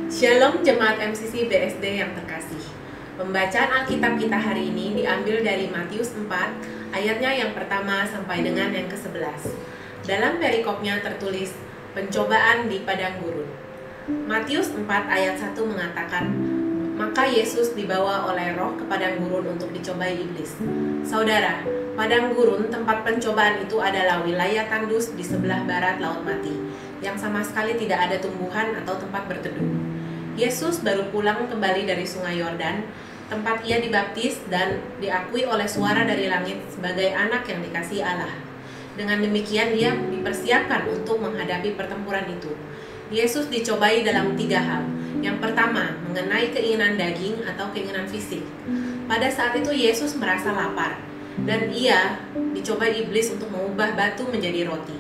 Shalom Jemaat MCC BSD yang terkasih. Pembacaan Alkitab kita hari ini diambil dari Matius 4 ayatnya yang pertama sampai dengan yang ke-11. Dalam perikopnya tertulis pencobaan di padang gurun. Matius 4 ayat 1 mengatakan, maka Yesus dibawa oleh Roh ke padang gurun untuk dicobai iblis. Saudara, padang gurun tempat pencobaan itu adalah wilayah tandus di sebelah barat Laut Mati, yang sama sekali tidak ada tumbuhan atau tempat berteduh. Yesus baru pulang kembali dari Sungai Yordan, tempat ia dibaptis dan diakui oleh suara dari langit sebagai anak yang dikasihi Allah. Dengan demikian dia dipersiapkan untuk menghadapi pertempuran itu. Yesus dicobai dalam 3 hal. Yang pertama, mengenai keinginan daging atau keinginan fisik. Pada saat itu Yesus merasa lapar, dan ia dicobai iblis untuk mengubah batu menjadi roti.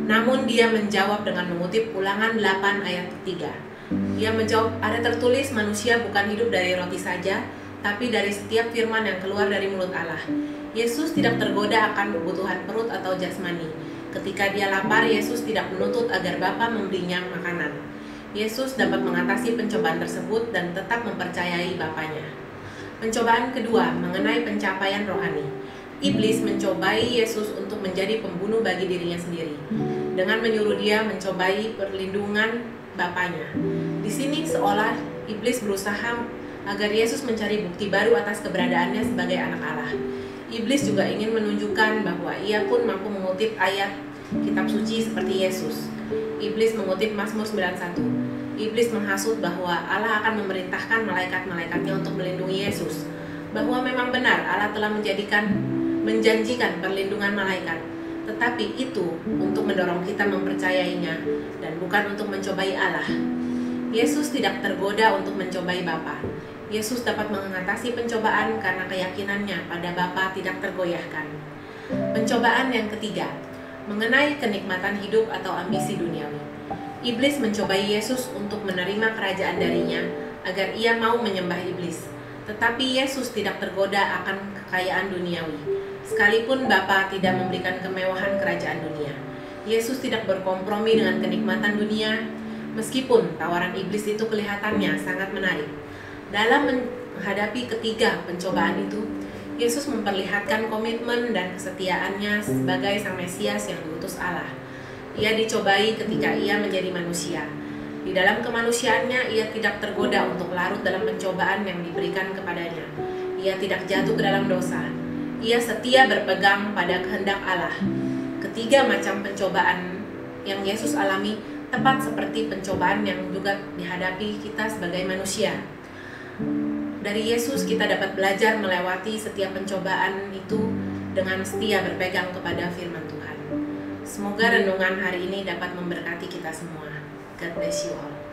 Namun dia menjawab dengan mengutip Ulangan 8 ayat 3. Ia menjawab, ada tertulis manusia bukan hidup dari roti saja, tapi dari setiap firman yang keluar dari mulut Allah. Yesus tidak tergoda akan kebutuhan perut atau jasmani. Ketika dia lapar, Yesus tidak menuntut agar Bapa memberinya makanan. Yesus dapat mengatasi pencobaan tersebut dan tetap mempercayai Bapanya. Pencobaan kedua, mengenai pencapaian rohani. Iblis mencobai Yesus untuk menjadi pembunuh bagi dirinya sendiri, dengan menyuruh dia mencobai perlindungan Bapanya. Di sini seolah iblis berusaha agar Yesus mencari bukti baru atas keberadaannya sebagai anak Allah. Iblis juga ingin menunjukkan bahwa ia pun mampu mengutip ayat kitab suci seperti Yesus. Iblis mengutip Mazmur 91. Iblis menghasut bahwa Allah akan memerintahkan malaikat-malaikatnya untuk melindungi Yesus, bahwa memang benar Allah telah menjanjikan perlindungan malaikat, tetapi itu untuk mendorong kita mempercayainya dan bukan untuk mencobai Allah. Yesus tidak tergoda untuk mencobai Bapa. Yesus dapat mengatasi pencobaan karena keyakinannya pada Bapa tidak tergoyahkan. Pencobaan yang ketiga, mengenai kenikmatan hidup atau ambisi duniawi. Iblis mencobai Yesus untuk menerima kerajaan darinya agar ia mau menyembah iblis. Tetapi Yesus tidak tergoda akan kekayaan duniawi, sekalipun Bapa tidak memberikan kemewahan kerajaan dunia. Yesus tidak berkompromi dengan kenikmatan dunia, meskipun tawaran iblis itu kelihatannya sangat menarik. Dalam menghadapi ketiga pencobaan itu, Yesus memperlihatkan komitmen dan kesetiaannya sebagai Sang Mesias yang diutus Allah. Ia dicobai ketika ia menjadi manusia. Di dalam kemanusiaannya, ia tidak tergoda untuk larut dalam pencobaan yang diberikan kepadanya. Ia tidak jatuh ke dalam dosa. Ia setia berpegang pada kehendak Allah. Ketiga macam pencobaan yang Yesus alami tepat seperti pencobaan yang juga dihadapi kita sebagai manusia. Dari Yesus kita dapat belajar melewati setiap pencobaan itu dengan setia berpegang kepada firman Tuhan. Semoga renungan hari ini dapat memberkati kita semua. God bless you all.